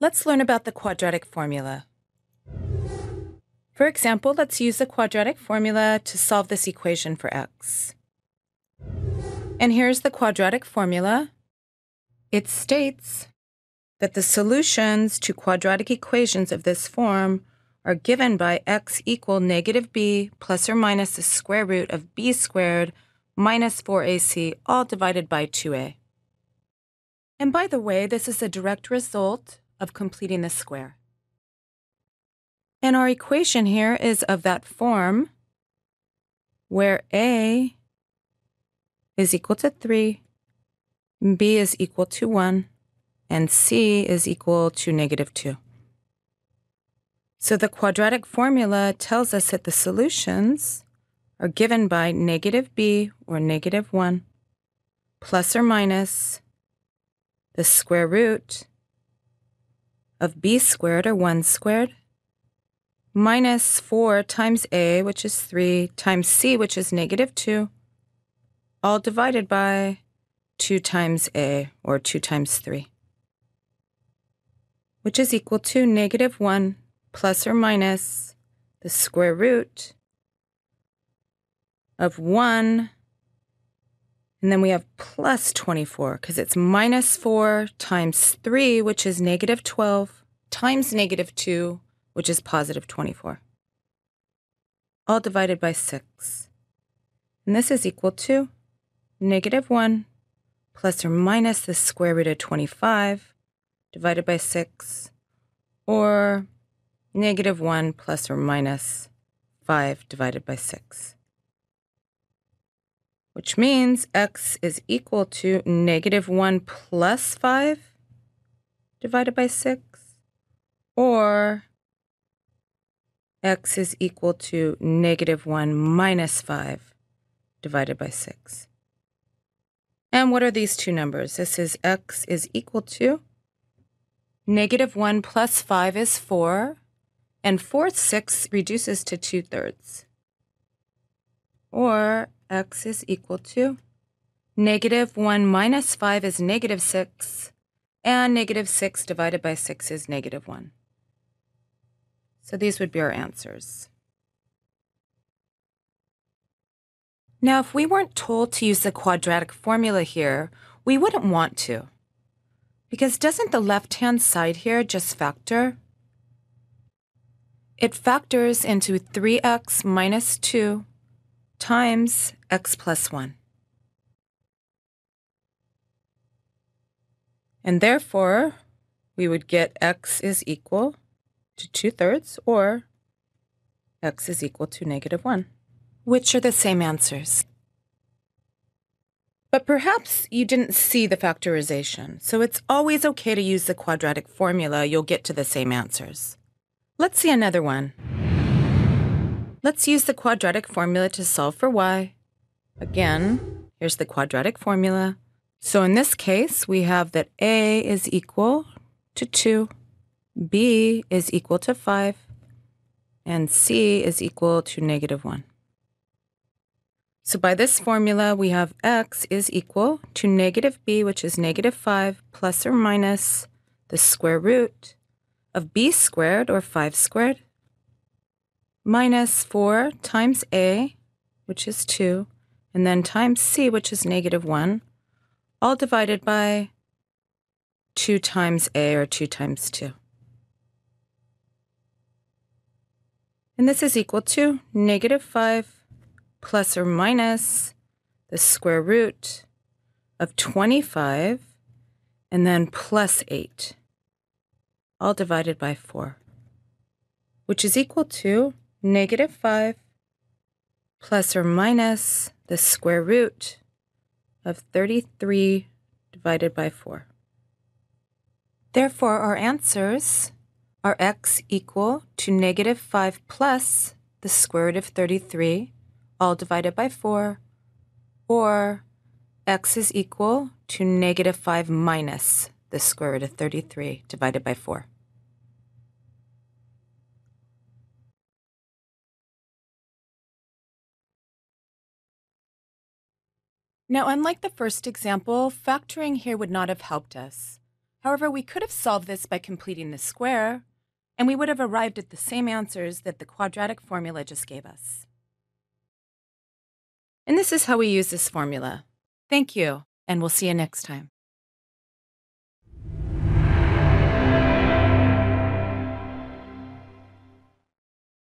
Let's learn about the quadratic formula. For example, let's use the quadratic formula to solve this equation for x. And here's the quadratic formula. It states that the solutions to quadratic equations of this form are given by x equal negative b plus or minus the square root of b squared minus 4ac, all divided by 2a. And by the way, this is a direct result of completing the square. And our equation here is of that form where a is equal to 3, b is equal to 1, and c is equal to negative 2. So the quadratic formula tells us that the solutions are given by negative b, or negative 1, plus or minus the square root of b squared, or 1 squared, minus 4 times a, which is 3, times c, which is negative 2, all divided by 2 times a, or 2 times 3, which is equal to negative 1 plus or minus the square root of 1, and then we have plus 24, because it's minus 4 times 3, which is negative 12, times negative 2, which is positive 24, all divided by 6. And this is equal to negative 1 plus or minus the square root of 25 divided by 6, or negative 1 plus or minus 5 divided by 6. Which means x is equal to negative 1 plus 5 divided by 6, or x is equal to negative 1 minus 5 divided by 6. And what are these two numbers? This is x is equal to negative 1 plus 5 is 4, and 4/6 reduces to 2/3. Or x is equal to negative 1 minus 5 is negative 6, and negative 6 divided by 6 is negative 1. So these would be our answers. Now, if we weren't told to use the quadratic formula here, we wouldn't want to. Because doesn't the left-hand side here just factor? It factors into 3x minus 2 times x plus 1. And therefore, we would get x is equal to 2/3, or x is equal to negative 1, which are the same answers. But perhaps you didn't see the factorization, so it's always okay to use the quadratic formula. You'll get to the same answers. Let's see another one. Let's use the quadratic formula to solve for y. Again, here's the quadratic formula. So in this case, we have that a is equal to 2, b is equal to 5, and c is equal to negative 1. So by this formula, we have x is equal to negative b, which is negative 5, plus or minus the square root of b squared, or 5 squared, minus 4 times a, which is 2, and then times c, which is negative 1, all divided by 2 times a, or 2 times 2. And this is equal to negative 5 plus or minus the square root of 25, and then plus 8, all divided by 4, which is equal to negative 5 plus or minus the square root of 33 divided by 4. Therefore, our answers are x equal to negative 5 plus the square root of 33, all divided by 4, or x is equal to negative 5 minus the square root of 33 divided by 4. Now, unlike the first example, factoring here would not have helped us. However, we could have solved this by completing the square, and we would have arrived at the same answers that the quadratic formula just gave us. And this is how we use this formula. Thank you, and we'll see you next time.